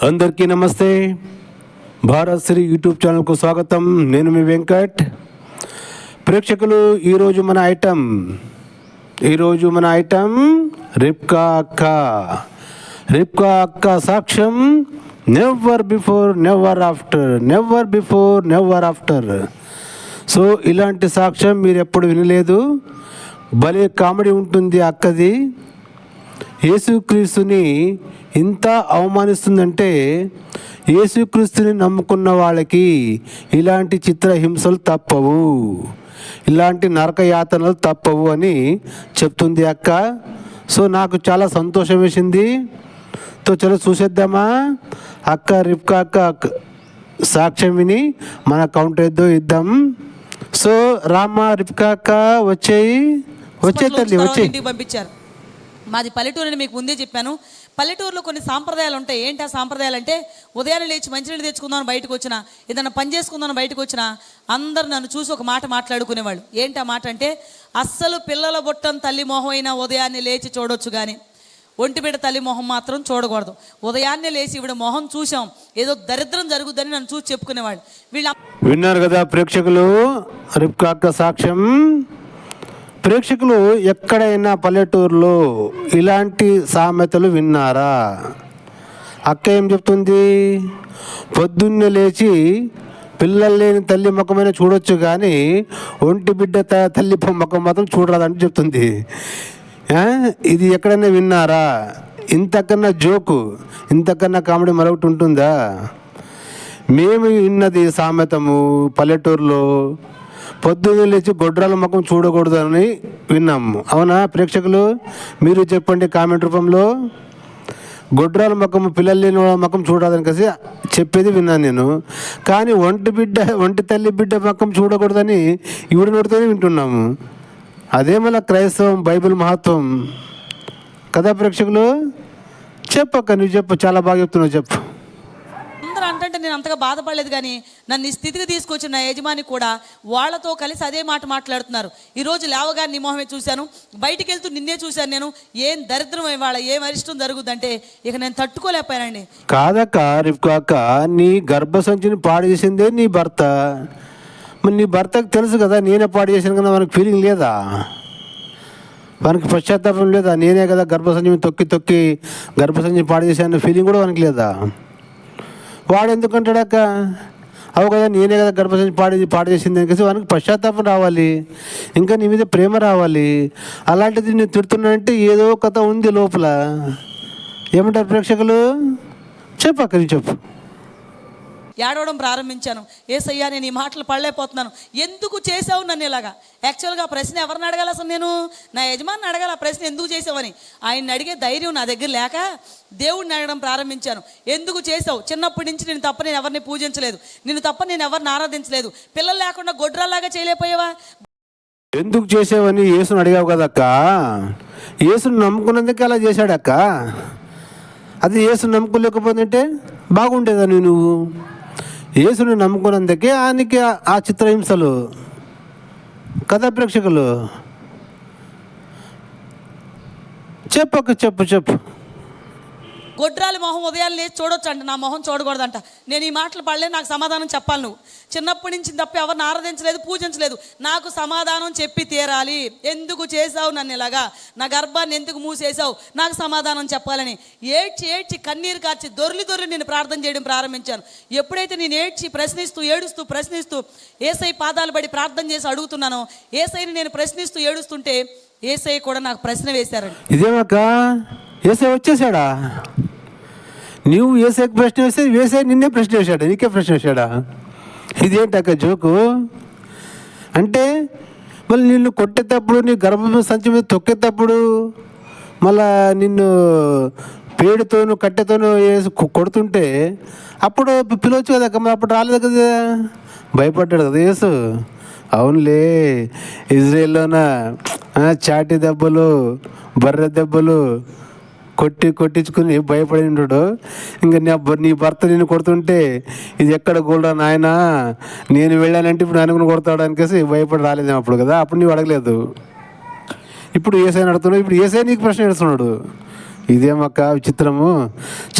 అందరికీ నమస్తే. భారత్ శ్రీ యూట్యూబ్ ఛానల్కు స్వాగతం. నేను మీ వెంకట్. ప్రేక్షకులు, ఈరోజు మన ఐటమ్ రిబ్కా అక్క సాక్ష్యం never before never after. So ఇలాంటి సాక్ష్యం మీరు ఎప్పుడు వినలేదు. భలే కామెడీ ఉంటుంది అక్కది. యేసుక్రీస్తుని ఇంత అవమానిస్తుందంటే యేసుక్రీస్తుని నమ్ముకున్న వాళ్ళకి ఇలాంటి చిత్రహింసలు తప్పవు, ఇలాంటి నరకయాతనలు తప్పవు అని చెప్తుంది అక్క. సో నాకు చాలా సంతోషం వేసింది. చలో చూసేద్దామా రిబ్కా అక్క సాక్ష్యం విని మన కౌంటర్ ఏదో ఇద్దాం. సో రామ్మ రిబ్కా అక్క వచ్చే తల్లి వచ్చేయి. పంపించారు. మాది పల్లెటూరు అని మీకు ముందే చెప్పాను. పల్లెటూరులో కొన్ని సాంప్రదాయాలు ఉంటాయి. ఏంటి ఆ సాంప్రదాయాలు అంటే, ఉదయాన్నే లేచి మంచినీళ్ళు తెచ్చుకుందామని బయటకు వచ్చినా, ఏదైనా పని చేసుకుందామని బయటకు వచ్చినా అందరు నన్ను చూసి ఒక మాట మాట్లాడుకునేవాళ్ళు. ఏంటి ఆ మాట అంటే, అస్సలు పిల్లల బుట్టం తల్లి మొహం అయినా ఉదయాన్నే లేచి చూడొచ్చు, కానీ ఒంటిబిడ్డ తల్లి మొహం మాత్రం చూడకూడదు. ఉదయాన్నే లేచి ఇవిడ మొహం చూసాం, ఏదో దరిద్రం జరుగుద్దని నన్ను చూసి చెప్పుకునేవాళ్ళు. విన్నారు కదా ప్రేక్షకులు, రిబ్కా అక్క సాక్ష్యం. ప్రేక్షకులు, ఎక్కడైనా పల్లెటూరులో ఇలాంటి సామెతలు విన్నారా? అక్క ఏం చెప్తుంది? పొద్దున్నే లేచి పిల్లలు లేని తల్లి ముఖమైన చూడొచ్చు, కానీ ఒంటి బిడ్డ తల్లి ముఖం మాత్రం చూడరాదని చెప్తుంది. ఇది ఎక్కడైనా విన్నారా? ఇంతకన్నా జోకు, ఇంతకన్నా కామెడీ మరొకటి ఉంటుందా? మేము విన్నది సామెతము పల్లెటూరులో పొద్దున్న లేచి గొడ్రాల ముఖం చూడకూడదని విన్నాము. అవునా ప్రేక్షకులు? మీరు చెప్పండి కామెంట్ రూపంలో. గొడ్రాల ముఖం, పిల్లలు లేని ముఖం చూడదని కలిసి చెప్పేది విన్నాను నేను. కానీ ఒంటి తల్లి బిడ్డ ముఖం చూడకూడదని ఇవిడ నోటితోనే వింటున్నాము. అదే మళ్ళీ క్రైస్తవం, బైబిల్ మహత్వం కదా ప్రేక్షకులు. చెప్పక్క, నువ్వు చెప్పు, చాలా బాగా చెప్తున్నావు, చెప్పు. అంటే నేను అంతగా బాధపడలేదు, కానీ నన్ను ఈ స్థితికి తీసుకొచ్చిన నా యజమాని కూడా వాళ్ళతో కలిసి అదే మాట మాట్లాడుతున్నారు. ఈరోజు లేవగానే నీ మొహమే చూశాను, బయటికి వెళ్తూ నిన్నే చూశాను నేను. ఏం దరిద్రం ఇవాళ, ఏం అరిష్టం జరుగుద్దంటే ఇక నేను తట్టుకోలేకపోయానండి. కాదక్క రిబ్కా అక్క, నీ గర్భసంచిని పాడు చేసిందే నీ భర్త. మరి నీ భర్తకు తెలుసు కదా నేనే పాడు చేశాను కదా, మనకు ఫీలింగ్ లేదా? మనకి పశ్చాత్తాపం లేదా? నేనే కదా గర్భసంచిని తొక్కి గర్భసంచిని పాడు చేశాను ఫీలింగ్ కూడా మనకి లేదా? వాడు ఎందుకంటాడక్క? అవు కదా నేనే కదా గర్భసంచి పాడు చేసింది అనేసి వానికి పశ్చాత్తాపం రావాలి, ఇంకా నీ మీద ప్రేమ రావాలి. అలాంటిది నేను తిడుతున్నానంటే ఏదో కథ ఉంది లోపల. ఏమంటారు ప్రేక్షకులు? చెప్పక్క, చెప్పు. ఏడవడం ప్రారంభించాను. ఏసయ్యా, నేను ఈ మాటలు పడలేకపోతున్నాను, ఎందుకు చేసావు నన్ను ఇలాగా? యాక్చువల్గా ఆ ప్రశ్న ఎవరిని అడగాలి అసలు? నేను నా యజమాని అడగాలి ఆ ప్రశ్న, ఎందుకు చేసావని. ఆయన్ని అడిగే ధైర్యం నా దగ్గర లేక దేవుడిని అడగడం ప్రారంభించాను. ఎందుకు చేసావు? చిన్నప్పటి నుంచి నేను తప్ప నేను ఎవరిని పూజించలేదు, నేను తప్ప నేను ఎవరిని ఆరాధించలేదు. పిల్లలు లేకుండా గొడ్రాల్లాగా చేయలేకపోయావా? ఎందుకు చేసావని యేసుని అడిగావు కదక్క. యేసుని నమ్ముకున్నందుకే అలా చేశాడక్క. అది యేసుని నమ్ముకోలేకపోతుంటే బాగుండేదని నువ్వు. యేసుని నమ్ముకున్నందుకే ఆయనకి ఆ చిత్రహింసలు కదా ప్రేక్షకులు. చెప్పక్క, చెప్పు. గొడ్రాలి మొహం ఉదయాన్ని లేచి చూడొచ్చు అంట, నా మొహం చూడకూడదంట. నేను ఈ మాటలు పడలే, నాకు సమాధానం చెప్పాలి. నువ్వు చిన్నప్పటి నుంచి తప్ప ఎవరిని ఆరాధించలేదు, పూజించలేదు, నాకు సమాధానం చెప్పి తీరాలి. ఎందుకు చేసావు నన్ను ఇలాగా? నా గర్భాన్ని ఎందుకు మూసేసావు? నాకు సమాధానం చెప్పాలని ఏడ్చి కన్నీరు కార్చి దొర్లి నేను ప్రార్థన చేయడం ప్రారంభించాను. ఎప్పుడైతే నేను ఏడుస్తూ ఏసై పాదాలు పడి ప్రార్థన చేసి అడుగుతున్నానో, ఏసైని నేను ప్రశ్నిస్తూ ఏడుస్తుంటే ఏసై కూడా నాకు ప్రశ్న వేశారండి. ఇదేమాక ఏసై వచ్చేసాడా? నువ్వు ఏసైకి ప్రశ్న వేస్తే ఏసై నిన్నే ప్రశ్న వేశాడా? నీకే ప్రశ్న వేశాడా? ఇదేంటక్క జోకు? అంటే మళ్ళీ నిన్ను కొట్టేటప్పుడు, నీ గర్భం సంచి మీద తొక్కేటప్పుడు, మళ్ళా నిన్ను పేడుతోను కట్టెతోను వేసి కొడుతుంటే అప్పుడు పిలవచ్చు కదా అక్క. మరి అప్పుడు రాలేదు కదా, భయపడ్డాడు కదా యేసు. అవునులే, ఇజ్రాయేల్లోన చాటి దెబ్బలు, బర్రె దెబ్బలు కొట్టించుకుని భయపడి ఉంటాడు. ఇంకా నీ భర్త నిన్ను కొడుతుంటే ఇది ఎక్కడ గోల్డా నాయన, నేను వెళ్ళానంటే ఇప్పుడు నన్ను కొడతాడు అనికేసి భయపడి రాలేదేమో అప్పుడు కదా. అప్పుడు నీవు అడగలేదు. ఇప్పుడు ఏసై అడుగుతున్నాడు. ఇప్పుడు ఏసై నీకు ప్రశ్న వేస్తున్నాడు. ఇదేమక్క విచిత్రము.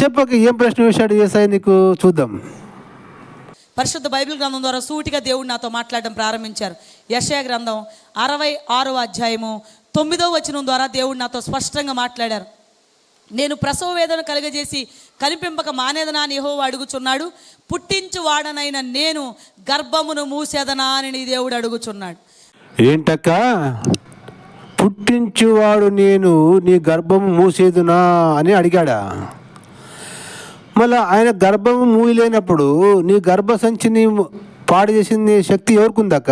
చెప్పక ఏం ప్రశ్న వేశాడు యేసయ్య నీకు, చూద్దాం. పరిశుద్ధ బైబిల్ గ్రంథం ద్వారా సూటిగా దేవుడు నాతో మాట్లాడడం ప్రారంభించారు. యెషయా గ్రంథం 66వ అధ్యాయము 9వ వచనం ద్వారా దేవుడు నాతో స్పష్టంగా మాట్లాడారు. నేను ప్రసవ వేదన కలుగజేసి కనిపింపక మానేదనా అని యెహోవా అడుగుచున్నాడు. పుట్టించువాడనైన నేను గర్భమును మూసేదనా అని నీ దేవుడు అడుగుచున్నాడు. ఏంటక్క, పుట్టించువాడు నేను నీ గర్భము మూసేదునా అని అడిగాడా? మళ్ళీ ఆయన గర్భము మూయలేనప్పుడు నీ గర్భసంచిని పాడు చేసింది శక్తి ఎవరికుందాక?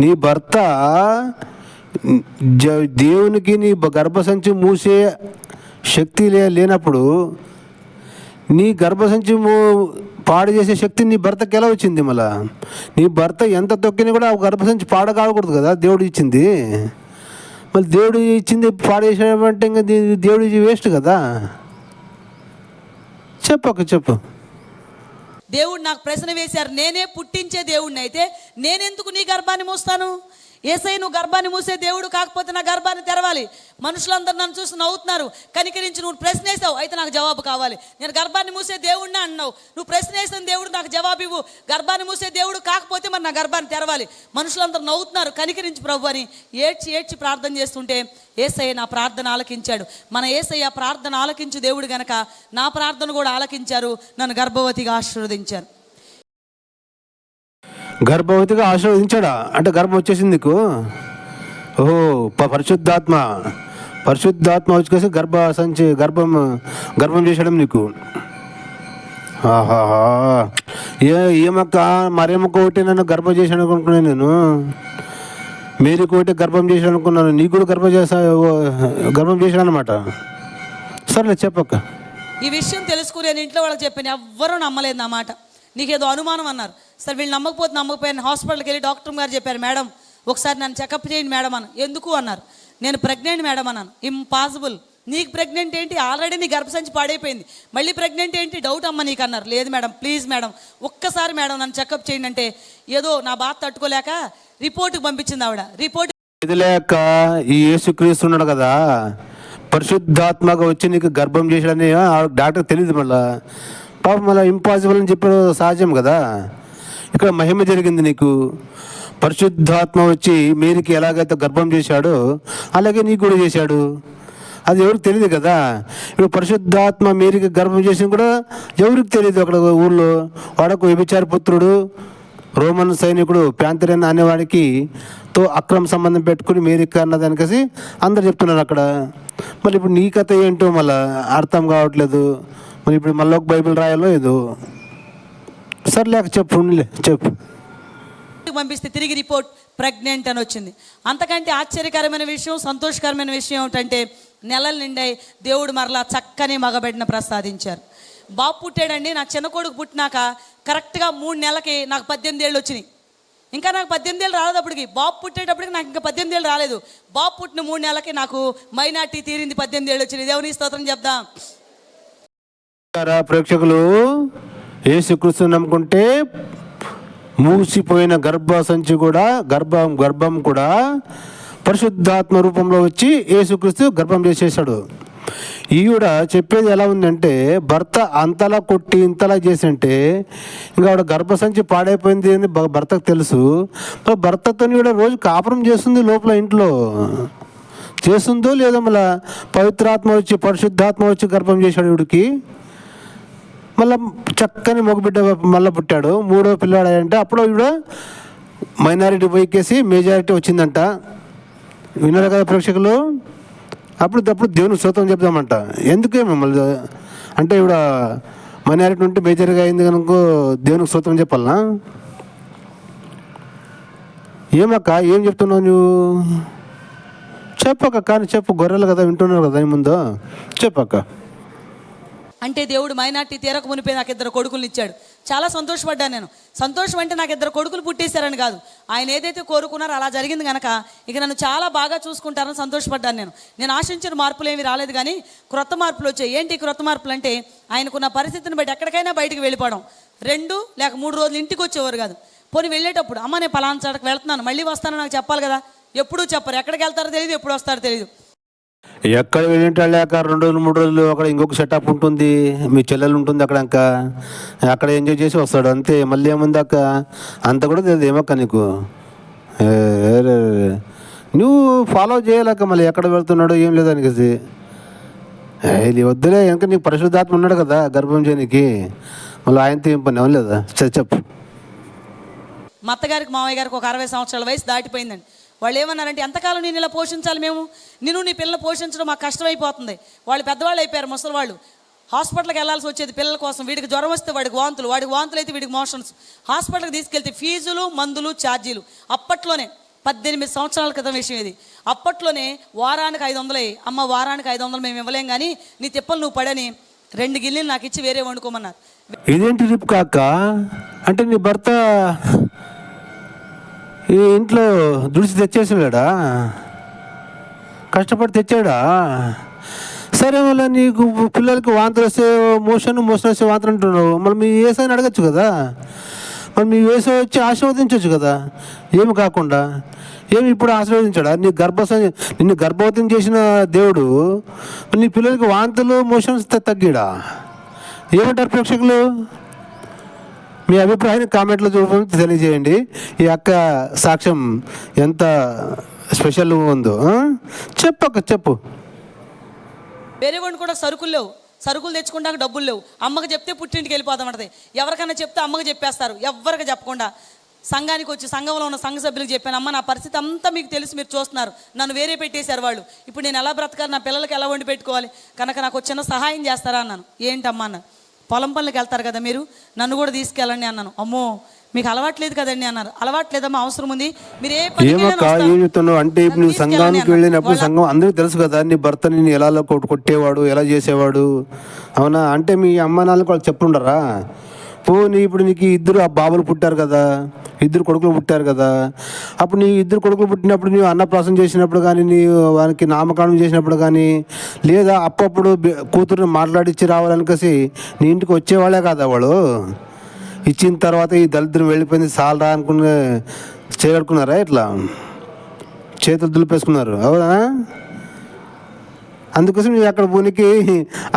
నీ భర్త దేవునికి నీ గర్భసంచి మూసే శక్తి లేనప్పుడు నీ గర్భసంచి పాడు చేసే శక్తి నీ భర్తకి ఎలా వచ్చింది? మళ్ళా నీ భర్త ఎంత తొక్కినా కూడా ఆ గర్భసంచి పాడు కాకూడదు కదా, దేవుడు ఇచ్చింది. మళ్ళీ దేవుడు ఇచ్చింది పాడు చేసాడంటే ఇంకా దేవుడు వేస్ట్ కదా. చెప్పు. దేవుడు నాకు ప్రశ్న వేశారు. నేనే పుట్టించే దేవుడిని అయితే నేనెందుకు నీ గర్భాన్ని మూస్తాను? యేసయ్య నువ్వు గర్భాన్ని మూసే దేవుడు కాకపోతే నా గర్భాన్ని తెరవాలి. మనుషులందరూ నన్ను చూసి నవ్వుతున్నారు. కనికరించి నువ్వు ప్రశ్న వేసావు, అయితే నాకు జవాబు కావాలి. నేను గర్భాన్ని మూసే దేవుడిని అన్నావు, నువ్వు ప్రశ్న వేసిన దేవుడు నాకు జవాబు ఇవ్వు. గర్భాన్ని మూసే దేవుడు కాకపోతే మరి నా గర్భాన్ని తెరవాలి. మనుషులందరూ నవ్వుతున్నారు. కనికరించి ప్రభు అని ఏడ్చి ప్రార్థన చేస్తుంటే యేసయ్య నా ప్రార్థన ఆలకించాడు. మన యేసయ్య ప్రార్థన ఆలకించు దేవుడు గనక నా ప్రార్థన కూడా ఆలకించారు. నన్ను గర్భవతిగా ఆశీర్వదించారు. గర్భవతిగా ఆశీర్వదించాడా? అంటే గర్భం వచ్చేసింది నీకు. ఓహో, పరిశుద్ధాత్మ వచ్చేసి గర్భం చేసేయడం నీకు. ఆహాహా, ఏమక్క మరేమక్క ఒకటి నన్ను గర్భం చేశాను అనుకున్నాను నేను. మేరీకి ఒకటి గర్భం చేశాను అనుకున్నాను, నీకు కూడా గర్భం చేశాను అనమాట. సరేలే చెప్పక్క. ఈ విషయం తెలుసుకుని నేను ఇంట్లో వాళ్ళకి చెప్పాను. ఎవ్వరూ నమ్మలేదు నా మాట. నీకేదో అనుమానం అన్నారు. సరే వీళ్ళు నమ్మకపోయాను. హాస్పిటల్కి వెళ్ళి డాక్టర్ గారు చెప్పారు, మేడం ఒకసారి నన్ను చెకప్ చేయండి మేడం అని. ఎందుకు అన్నారు. నేను ప్రెగ్నెంట్ మేడం అన్నాను. ఇంపాసిబుల్, నీకు ప్రెగ్నెంట్ ఏంటి, ఆల్రెడీ నీ గర్భసంచి పాడైపోయింది, మళ్ళీ ప్రెగ్నెంట్ ఏంటి, డౌట్ అమ్మ నీకు అన్నారు. లేదు మేడం, ప్లీజ్ మేడం ఒక్కసారి మేడం నన్ను చెకప్ చేయండి అంటే ఏదో నా బాధ తట్టుకోలేక రిపోర్ట్కి పంపించింది ఆవిడ. రిపోర్ట్ ఇది లేక ఈ యేసుక్రీస్తు ఉన్నాడు కదా, పరిశుద్ధాత్మగా వచ్చి నీకు గర్భం చేశాడని డాక్టర్ తెలియదు. మళ్ళీ పాపం మళ్ళీ ఇంపాసిబుల్ అని చెప్పాడు, సహజం కదా. ఇక్కడ మహిమ జరిగింది నీకు. పరిశుద్ధాత్మ వచ్చి మేరీకి ఎలాగైతే గర్భం చేశాడో అలాగే నీకు కూడా చేశాడు. అది ఎవరికి తెలియదు కదా. ఇప్పుడు పరిశుద్ధాత్మ మేరీకి గర్భం చేసింది కూడా ఎవరికి తెలియదు. అక్కడ ఊళ్ళో వాడకు వ్యభిచార పుత్రుడు రోమన్ సైనికుడు ప్యాంతరేన్ అనేవాడికి తో అక్రమ సంబంధం పెట్టుకుని మేరీకి అన్నదానికేసి అందరు చెప్తున్నారు అక్కడ. మళ్ళీ ఇప్పుడు నీ కథ ఏంటో మళ్ళీ అర్థం కావట్లేదు. మరి ఇప్పుడు మళ్ళీ ఒక బైబిల్ రాయాలో ఏదో. సర్లేక చెప్పు. పంపిస్తే తిరిగి రిపోర్ట్ ప్రెగ్నెంట్ అని వచ్చింది. అంతకంటే ఆశ్చర్యకరమైన విషయం, సంతోషకరమైన విషయం ఏమిటంటే నెలలు నిండాయి, దేవుడు మరలా చక్కని మగబిడ్డను ప్రసాదించారు. బాబు పుట్టాడండి. నా చిన్న కొడుకు పుట్టినాక కరెక్ట్గా 3 నెలలకి నాకు 18 ఏళ్ళు వచ్చినాయి. ఇంకా నాకు 18 ఏళ్ళు రాలేదు అప్పటికి. బాబు పుట్టేటప్పటికి నాకు ఇంకా 18 ఏళ్ళు రాలేదు. బాబు పుట్టిన 3 నెలలకి నాకు మైనార్టీ తీరింది, 18 ఏళ్ళు వచ్చినాయి. దేవుని స్తోత్రం చెప్దాం. ప్రేక్షకులు, యేసుక్రీస్తు నమ్ముకుంటే మూసిపోయిన గర్భసంచి కూడా గర్భం కూడా పరిశుద్ధాత్మ రూపంలో వచ్చి యేసుక్రీస్తు గర్భం చేసేసాడు. ఈవిడ చెప్పేది ఎలా ఉందంటే, భర్త అంతలా కొట్టి ఇంతలా చేసింటే ఇంకా ఆవిడ గర్భసంచి పాడైపోయింది అని భర్తకు తెలుసు. మరి భర్తతో ఈవిడ రోజు కాపురం చేస్తుంది, లోపల ఇంట్లో చేస్తుందో లేదో. మళ్ళీ పవిత్రాత్మ వచ్చి పరిశుద్ధాత్మ వచ్చి గర్భం చేశాడు ఈవిడికి. మళ్ళీ చక్కని మగబిడ్డ మళ్ళీ పుట్టాడు, 3వ పిల్లాడు అంటే అప్పుడు ఈవిడ మైనారిటీ పోయికేసి మెజారిటీ వచ్చిందంట. విన్నారు కదా ప్రేక్షకులు. అప్పుడు దేవుని స్తోత్రం చెప్దామంట. ఎందుకేమో మళ్ళీ అంటే ఈవిడ మైనారిటీ ఉంటే మేజర్గా అయింది కనుక దేవునికి స్తోత్రం చెప్పాలనా? ఏమక్క ఏం చెప్తున్నావు నువ్వు? చెప్పక్క, కానీ చెప్పు. గొర్రెలు కదా వింటున్నారు కదా ముందు, చెప్పక్క. అంటే దేవుడు మైనార్టీ తీరకు మునిపే నాకు 2 కొడుకులు ఇచ్చాడు. చాలా సంతోషపడ్డాను నేను. సంతోషం అంటే నాకు 2 కొడుకులు పుట్టేశారని కాదు, ఆయన ఏదైతే కోరుకున్నారో అలా జరిగింది కనుక ఇక నన్ను చాలా బాగా చూసుకుంటారని సంతోషపడ్డాను నేను ఆశించిన మార్పులు ఏమీ రాలేదు, కానీ క్రొత్త మార్పులు వచ్చాయి. ఏంటి క్రొత్త మార్పులు అంటే, ఆయనకున్న పరిస్థితిని బట్టి ఎక్కడికైనా బయటికి వెళ్ళిపోవడం. 2 లేక 3 రోజులు ఇంటికి వచ్చేవారు కాదు. పోనీ వెళ్ళేటప్పుడు అమ్మ నేను పలానా చోటకి వెళ్తున్నాను, మళ్ళీ వస్తానని నాకు చెప్పాలి కదా. ఎప్పుడూ చెప్పరు. ఎక్కడికి వెళ్తారో తెలియదు, ఎప్పుడు వస్తారో తెలియదు. ఎక్కడ వెళ్ళింటా లేక 2 రోజులు 3 రోజులు అక్కడ ఇంకొక సెటప్ ఉంటుంది, మీ చెల్లెలు ఉంటుంది అక్కడ, ఇంకా అక్కడ ఎంజాయ్ చేసి వస్తాడు అంతే. మళ్ళీ ఏముంది అక్క, అంత కూడా తెలియదు ఏమక్క నీకు. ఏ, ఏ, ఏ, ఏ. నువ్వు ఫాలో చేయాలక్క, మళ్ళీ ఎక్కడ వెళ్తున్నాడో ఏం లేదు అనికేసి. ఇది వద్దులే, ఇంకా నీకు పరిశుద్ధాత్మ ఉన్నాడు కదా గర్భం చేయడానికి, మళ్ళీ ఆయనతో ఏం పని అవ్వలేదా? చెప్పు. మా అత్తగారికి మామయ్య గారికి ఒక 60 సంవత్సరాల వయసు దాటిపోయిందండి. వాళ్ళు ఏమన్నారంటే, ఎంతకాలం నేను ఇలా పోషించాలి, మేము నీ పిల్లలు పోషించడం మాకు కష్టమైపోతుంది. వాళ్ళు పెద్దవాళ్ళు అయిపోయారు, ముసలి వాళ్ళు. హాస్పిటల్కి వెళ్ళాల్సి వచ్చేది పిల్లల కోసం. వీడికి జ్వరం వస్తే వాడికి వాంతులు అయితే వీడికి మోషన్స్. హాస్పిటల్కి తీసుకెళ్తే ఫీజులు, మందులు, ఛార్జీలు. అప్పట్లోనే 18 సంవత్సరాల క్రితం విషయం ఇది. అప్పట్లోనే వారానికి 500 అమ్మ, వారానికి 500 మేము ఇవ్వలేం, కానీ నీ తిప్పలు నువ్వు పడని 2 గిన్నెలు నాకు ఇచ్చి వేరే వండుకోమన్నారు. ఇదేంటి రిప్ కాక, అంటే నీ భర్త ఈ ఇంట్లో దుడిచి తెచ్చేసాడా, కష్టపడి తెచ్చాడా? సరే, మళ్ళీ నీకు పిల్లలకి వాంతులు వస్తే మోషన్ వస్తే వాంతులు అంటున్నావు, మళ్ళీ మీ ఏసైని అడగచ్చు కదా, మరి మీ ఏసై వచ్చి ఆశీర్వదించవచ్చు కదా, ఏమి కాకుండా. ఏమి ఇప్పుడు ఆశీర్వదించాడా? నిన్ను గర్భవతిని చేసిన దేవుడు నీ పిల్లలకి వాంతులు మోషన్స్ తగ్గిడా? ఏమంటారు ప్రేక్షకులు? మీ అభిప్రాయాన్ని కామెంట్లో చూపి తెలియజేయండి. ఈ అక్క సాక్ష్యం ఎంత స్పెషల్ ఉందో చెప్పు. వేరే వాడిని కూడా సరుకులు తెచ్చుకుంటాక డబ్బులు లేవు. అమ్మకి చెప్తే పుట్టింటికి వెళ్ళిపోతామంటది. ఎవరికైనా చెప్తే అమ్మకి చెప్పేస్తారు, ఎవరికి చెప్పకుండా. సంఘానికి వచ్చి సంఘంలో ఉన్న సంఘ సభ్యులకు చెప్పాను, అమ్మ నా పరిస్థితి అంతా మీకు తెలిసి మీరు చూస్తున్నారు, నన్ను వేరే పెట్టేశారు వాళ్ళు, ఇప్పుడు నేను ఎలా బ్రతకాలి, నా పిల్లలకి ఎలా వండి పెట్టుకోవాలి, కనుక నాకు చిన్న సహాయం చేస్తారా అన్నాను. ఏంటమ్మా అన్న, పొలం పనులకు వెళ్తారు కదా మీరు, నన్ను కూడా తీసుకెళ్ళండి అన్నాను. అమ్మో మీకు అలవాట్లేదు కదండి అన్నారు. అలవాట్లేదమ్మా, అవసరం ఉంది, మీరు ఏ చెప్తున్నావు అంటే ఇప్పుడు నువ్వు సంఘానికి వెళ్ళినప్పుడు సంఘం అందరికీ తెలుసు కదా, నీ భర్త నిన్ను ఎలా కొట్టేవాడు, ఎలా చేసేవాడు, అవునా? అంటే మీ అమ్మ నాన్నకి వాళ్ళు చెప్పుండరా? పోనీ ఇప్పుడు నీకు 2 బాబులు పుట్టారు కదా, 2 కొడుకులు పుట్టారు కదా, అప్పుడు నీ 2 కొడుకులు పుట్టినప్పుడు నీవు అన్నప్రాసం చేసినప్పుడు కానీ, నీవు వానికి నామకరణం చేసినప్పుడు కానీ, లేదా అప్పుడప్పుడు కూతురుని మాట్లాడిచ్చి రావాలనికేసి నీ ఇంటికి వచ్చేవాళ్ళే కదా వాళ్ళు. ఇచ్చిన తర్వాత ఈ దళిద్రం వెళ్ళిపోయింది సాలరా అనుకుని చేయగడుకున్నారా? ఇట్లా చేతులు దులిపేసుకున్నారు, అవునా? అందుకోసం నీ అక్కడ పోనీకి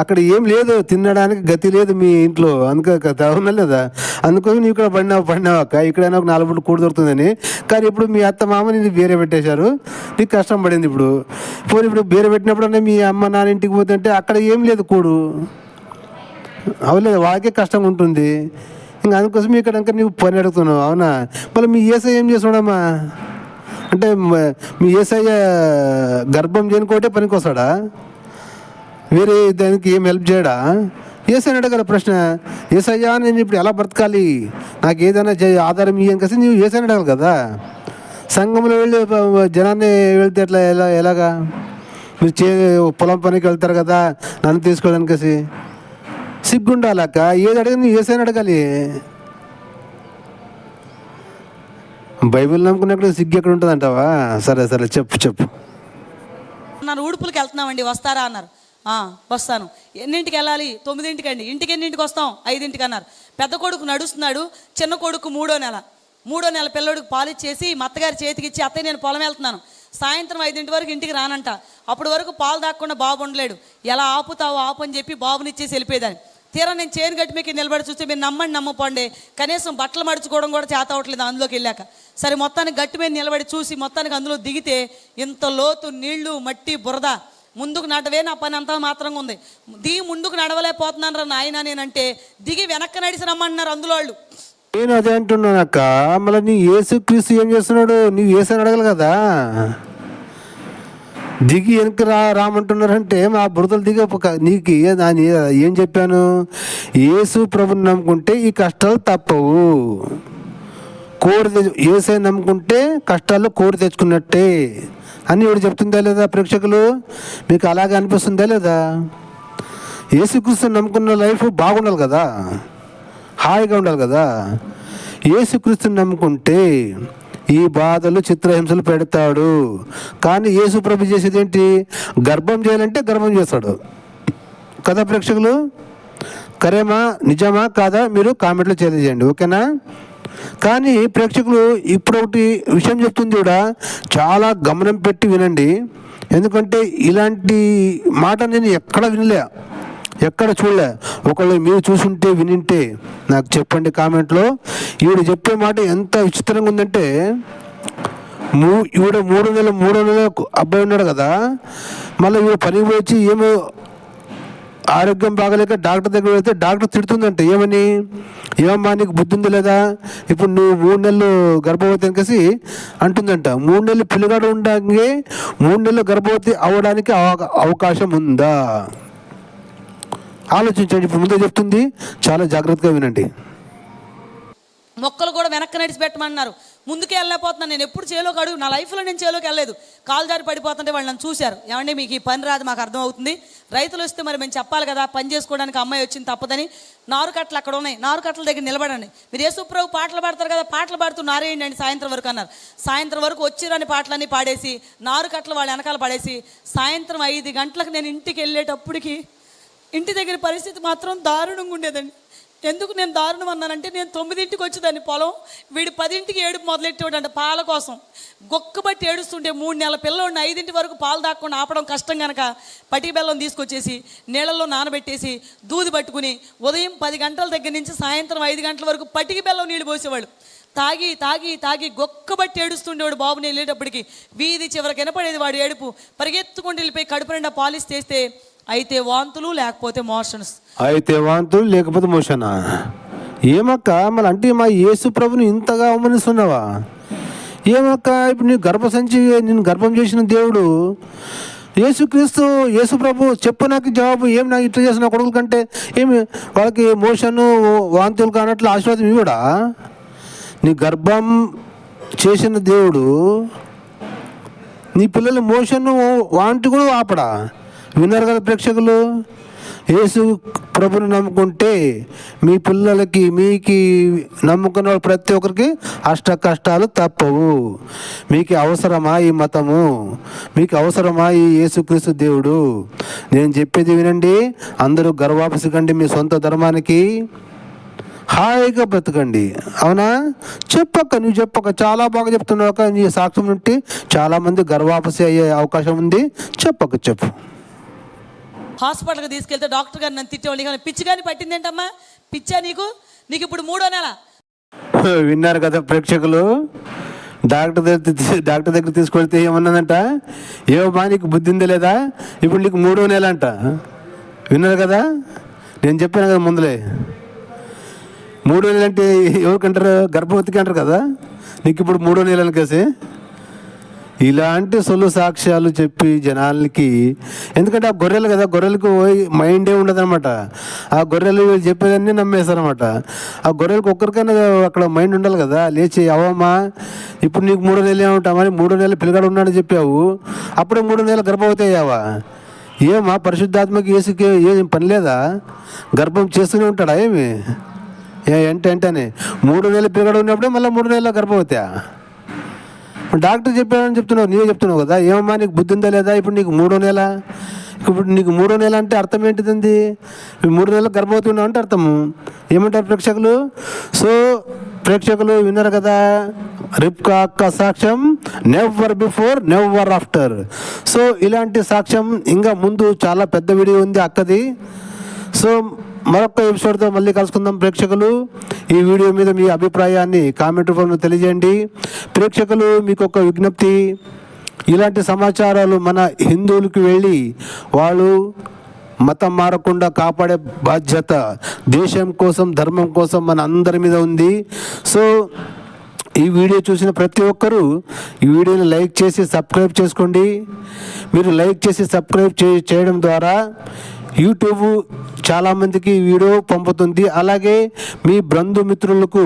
అక్కడ ఏం లేదు, తినడానికి గతి లేదు మీ ఇంట్లో, అందుకే కదా, అవునా లేదా? అందుకోసం నీవు ఇక్కడ పడినావు అక్క, ఇక్కడైనా ఒక 4 పూట కూడు దొరుకుతుందని. కానీ ఇప్పుడు మీ అత్త మామ నీకు వేరే పెట్టేశారు, నీకు కష్టం పడింది. ఇప్పుడు వేరే పెట్టినప్పుడు మీ అమ్మ నాన్న ఇంటికి పోతుంటే అక్కడ ఏం లేదు కూడు, అవులేదు, వాళ్ళకే కష్టంగా ఉంటుంది. ఇంకా అందుకోసం ఇక్కడ ఇంకా నీవు పని అడుగుతున్నావు, అవునా? మళ్ళీ మీ ఏసై ఏం చేస్తున్నాడమ్మా అంటే, మీ ఏసయ్య గర్భం చేయనుకోటే పనికి వస్తాడా? వేరే దానికి ఏం హెల్ప్ చేయడా? ఏసైని అడగల ప్రశ్న, ఏసయ్యా నేను ఇప్పుడు ఎలా బ్రతకాలి, నాకు ఏదైనా ఆధారం ఇయ్యం kasi నీవు ఏసైని అడగాలి కదా. సంఘంలో వెళ్ళి జనాన్ని వెళ్తే ఎలాగా? మీరు పొలం పనికి వెళ్తారు కదా, నన్ను తీసుకోవడానికి kasi సిగ్గుండాలక్క. ఏది అడిగి నువ్వు ఏసైని అడగాలి. బైబిల్ నమ్ముకున్నప్పుడు సిగ్గు ఎక్కడ ఉంటుంది అంటావా? సరే చెప్పు. నన్ను ఉడుపులకి వెళ్తున్నామండి, వస్తారా అన్నారు. వస్తాను. ఎన్నింటికి వెళ్ళాలి? 9ంటికి అండి. ఇంటికి ఎన్నింటికి వస్తాం? 5ంటికి అన్నారు. పెద్ద కొడుకు నడుస్తున్నాడు, చిన్న కొడుకు 3వ నెల పిల్లడికి పాలిచ్చేసి మా అత్తగారి చేతికి ఇచ్చి, అత్తయ్య నేను పొలం వెళ్తున్నాను, సాయంత్రం 5ంటి వరకు ఇంటికి రానంట. అప్పటి వరకు పాలు దాక్కుండా బాబు ఉండలేడు, ఎలా ఆపుతావు ఆపు అని చెప్పి బాబునిచ్చేసి వెళ్ళిపోయేదాన్ని. తీరా నేను చేను గట్టి మీకు నిలబడి చూస్తే మీరు నమ్మపోండి, కనీసం బట్టలు మడుచుకోవడం కూడా చేత అవట్లేదు అందులోకి వెళ్ళాక. సరే మొత్తానికి గట్టి మీద నిలబడి చూసి మొత్తానికి అందులో దిగితే ఇంత లోతు నీళ్లు, మట్టి, బురద. ముందుకు నడవే నా పని అంతా మాత్రంగా ఉంది. ముందుకు నడవలేకపోతున్నాను రా నాయన నేనంటే, దిగి వెనక్కి నడిచి రమ్మన్నారు అందులో వాళ్ళు. నేను అదే అంటున్నాను అక్క, మళ్ళీ నీ యేసుక్రీస్తు ఏం చేస్తున్నాడు? నీవు ఏసని అడగలు కదా, దిగి వెనక్కి రామంటున్నారంటే మా బురదలు దిగి నీకు ఏం చెప్పాను? యేసు ప్రభుని నమ్ముకుంటే ఈ కష్టాలు తప్పవు. ఏసై నమ్ముకుంటే కష్టాలు కోరి తెచ్చుకున్నట్టే అని ఎవడు చెప్తుందా లేదా ప్రేక్షకులు? మీకు అలాగే అనిపిస్తుందా లేదా? యేసుక్రీస్తు నమ్ముకున్న లైఫ్ బాగుండాలి కదా, హాయిగా ఉండాలి కదా. యేసుక్రీస్తుని నమ్ముకుంటే ఈ బాధలు చిత్రహింసలు పెడతాడు. కానీ యేసు ప్రభు చేసేది ఏంటి? గర్భం చేయాలంటే గర్భం చేస్తాడు కదా ప్రేక్షకులు. కరేమా, నిజమా కాదా మీరు కామెంట్లో తెలియజేయండి, ఓకేనా? కానీ ప్రేక్షకులు ఇప్పుడు ఒకటి విషయం చెప్తుంది కూడా, చాలా గమనం పెట్టి వినండి. ఎందుకంటే ఇలాంటి మాట నేను ఎక్కడ వినలే, ఎక్కడ చూడలే. ఒకళ్ళు మీరు చూసుంటే వినింటే నాకు చెప్పండి కామెంట్లో. ఈవిడ చెప్పే మాట ఎంత విచిత్రంగా ఉందంటే, ఈవిడ మూడో నెల అబ్బాయి ఉన్నాడు కదా, మళ్ళీ ఈవిడ పనికి వచ్చి ఏమో ఆరోగ్యం బాగలేక డాక్టర్ దగ్గర వెళ్తే డాక్టర్ తిడుతుందంట. ఏమమ్మా నీకు బుద్ధి ఉందా లేదా, ఇప్పుడు నువ్వు 3 నెలలు గర్భవతి అనేసి అంటుందంట. 3 నెలలు పిల్లగాడు ఉండడానికి 3 నెలలు గర్భవతి అవ్వడానికి అవకాశం ఉందా? ఆలోచించండి. ఇప్పుడు ముందే చెప్తుంది, చాలా జాగ్రత్తగా వినండి. మొక్కలు కూడా వెనక్కి నడిచి పెట్టమన్నారు, ముందుకే వెళ్ళలేకపోతున్నాను. నేను ఎప్పుడు చేలోకి అడుగు, నా లైఫ్లో నేను చేలోకి వెళ్ళలేదు. కాలు జారి పడిపోతుంటే వాళ్ళు నన్ను చూశారు. ఏమంటే మీకు ఈ పని రాదు, మాకు అర్థమవుతుంది. రైతులు వస్తే మరి మేము చెప్పాలి కదా, పని చేసుకోవడానికి అమ్మాయి వచ్చింది తప్పదని. నారుకట్టలు అక్కడ ఉన్నాయి, నారుకట్టల దగ్గర నిలబడండి. మీరు యేసుప్రభు పాటలు పాడతారు కదా, పాటలు పాడుతూ నారేయండి అండి సాయంత్రం వరకు అన్నారు. సాయంత్రం వరకు వచ్చిరని పాటలన్నీ పాడేసి నారుకట్టలు వాళ్ళ వెనకాల పడేసి, సాయంత్రం 5 గంటలకు నేను ఇంటికి వెళ్ళేటప్పటికి ఇంటి దగ్గర పరిస్థితి మాత్రం దారుణంగా ఉండేదండి. ఎందుకు నేను దారుణం అన్నానంటే, నేను 9ంటికి వచ్చేదాన్ని పొలం, వీడు 10ంటికి ఏడుపు మొదలెట్టేవాడు అంటే పాల కోసం. గొక్కబట్టి ఏడుస్తుంటే 3 నెలల పిల్లవాడిని 5ంటి వరకు పాలు దాక్కుండా ఆపడం కష్టం కనుక పటిక బెల్లం తీసుకొచ్చేసి నీళ్ళల్లో నానబెట్టేసి దూది పట్టుకుని ఉదయం 10 గంటల దగ్గర నుంచి సాయంత్రం 5 గంటల వరకు పటిక బెల్లం నీళ్ళు పోసేవాళ్ళు. తాగి తాగి తాగి గొక్కబట్టి ఏడుస్తుండేవాడు. బాబుని వెళ్ళేటప్పటికి వీధి చివరికి వినపడేది వాడు ఏడుపు. పరిగెత్తుకుంటూ వెళ్ళిపోయి కడుపు నిండా పాలిష్ చేస్తే అయితే వాంతులు లేకపోతే మోషన్స్, అయితే వాంతులు లేకపోతే మోషనా? ఏమక్క మళ్ళీ అంటే మా యేసు ప్రభుని ఇంతగా అవమానిస్తున్నావా ఏమక్క? ఇప్పుడు నీ గర్భసంచి నేను గర్భం చేసిన దేవుడు యేసుక్రీస్తు, యేసు ప్రభు చెప్పు నాకు జవాబు. ఏమి నాకు ఇట్లా చేసిన కొడుకుల కంటే ఏమి వాళ్ళకి మోషను వాంతులు కానట్లు ఆశీర్వాదం ఇవ్వడా? నీ గర్భం చేసిన దేవుడు నీ పిల్లల మోషను వాంతి కూడా ఆపడా? విన్నారు కదా ప్రేక్షకులు. యేసు ప్రభుని నమ్ముకుంటే మీ పిల్లలకి మీకు నమ్ముకున్న ప్రతి ఒక్కరికి అష్ట కష్టాలు తప్పవు. మీకు అవసరమా ఈ మతము? మీకు అవసరమా ఈ యేసుక్రీస్తు దేవుడు? నేను చెప్పేది వినండి. అందరూ గర్వాపసి కండి, మీ సొంత ధర్మానికి హాయిగా బ్రతకండి. అవునా? చెప్పక్క, నువ్వు చెప్పక్క, చాలా బాగా చెప్తున్నావు. నీ సాక్ష్యం నుండి చాలామంది గర్వాపసి అయ్యే అవకాశం ఉంది. చెప్పక్క, చెప్పు. హాస్పిటల్కి తీసుకెళ్తే డాక్టర్ గారు నన్ను తిట్టేవాళ్ళు, కానీ పిచ్చి కానీ పట్టింది ఏంటమ్మా, పిచ్చా నీకు ఇప్పుడు 3వ నెల. విన్నారు కదా ప్రేక్షకులు. డాక్టర్ దగ్గర తీసుకెళ్తే ఏమన్నదంట, ఏమో నీకు బుద్ధి ఉందా లేదా, ఇప్పుడు నీకు 3వ నెల అంట. విన్నారు కదా, నేను చెప్పాను కదా ముందులే. 3వ నెల అంటే ఎవరికంటారు? గర్భవతికి అంటారు కదా. నీకు ఇప్పుడు 3వ నెల కేసి ఇలాంటి సొల్లు సాక్ష్యాలు చెప్పి జనాలకి, ఎందుకంటే ఆ గొర్రెలు కదా, గొర్రెలకు మైండే ఉండదు అనమాట. ఆ గొర్రెలు వీళ్ళు చెప్పేదాన్ని నమ్మేస్తారనమాట. ఆ గొర్రెలకు ఒక్కరికైనా అక్కడ మైండ్ ఉండాలి కదా. లేచి అవమ్మా ఇప్పుడు నీకు 3వ నెల ఏమంటావు, మరి 3వ నెల పిల్లగాడు ఉన్నాడని చెప్పావు, అప్పుడే 3వ నెల గర్భవతి అయ్యావా? ఏమా పరిశుద్ధాత్మకి యేసుకి ఏం పని లేదా? గర్భం చేస్తూనే ఉంటాడా ఏమి? ఏంటంటే 3వ నెల పిల్లగాడు ఉన్నప్పుడే మళ్ళీ 3వ నెల గర్భవతి. డాక్టర్ చెప్పాడని చెప్తున్నావు, నీవే చెప్తున్నావు కదా. ఏమమ్మా నీకు బుద్ధి ఉందా లేదా, ఇప్పుడు నీకు 3వ నెల. ఇప్పుడు నీకు 3వ నెల అంటే అర్థం ఏంటిదండి? 3 నెలలు గర్భవతి ఉన్నావు అంటే అర్థము. ఏమంటారు ప్రేక్షకులు? సో ప్రేక్షకులు విన్నారు కదా, రిబ్కా అక్క సాక్ష్యం never before never after. So ఇలాంటి సాక్ష్యం ఇంకా ముందు చాలా పెద్ద వీడియో ఉంది అక్కది. సో మరొక ఎపిసోడ్తో మళ్ళీ కలుసుకుందాం ప్రేక్షకులు. ఈ వీడియో మీద మీ అభిప్రాయాన్ని కామెంట్ రూపంలో తెలియజేయండి. ప్రేక్షకులు మీకు ఒక విజ్ఞప్తి, ఇలాంటి సమాచారాలు మన హిందువులకు వెళ్ళి వాళ్ళు మతం మారకుండా కాపాడే బాధ్యత దేశం కోసం, ధర్మం కోసం మన అందరి మీద ఉంది. సో ఈ వీడియో చూసిన ప్రతి ఒక్కరూ ఈ వీడియోని లైక్ చేసి సబ్స్క్రైబ్ చేసుకోండి. మీరు లైక్ చేసి సబ్స్క్రైబ్ చేయడం ద్వారా యూట్యూబ్ చాలామందికి ఈ వీడియో పంపుతుంది. అలాగే మీ బంధుమిత్రులకు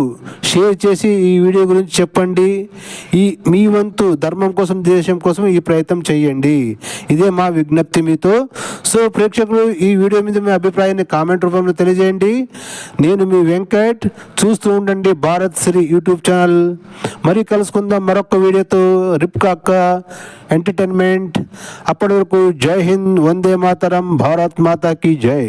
షేర్ చేసి ఈ వీడియో గురించి చెప్పండి. మీ వంతు ధర్మం కోసం, దేశం కోసం ఈ ప్రయత్నం చేయండి. ఇదే మా విజ్ఞప్తి మీతో. సో ప్రేక్షకులు ఈ వీడియో మీద మీ అభిప్రాయాన్ని కామెంట్ రూపంలో తెలియజేయండి. నేను మీ వెంకట్, చూస్తూ ఉండండి భారత్ శ్రీ యూట్యూబ్ ఛానల్. మరి కలుసుకుందాం మరొక వీడియోతో. రిబ్కా అక్క ఎంటర్టైన్మెంట్. అప్పటి వరకు జై హింద్, వందే మాతరం, భారత్ మాతా కీ జై.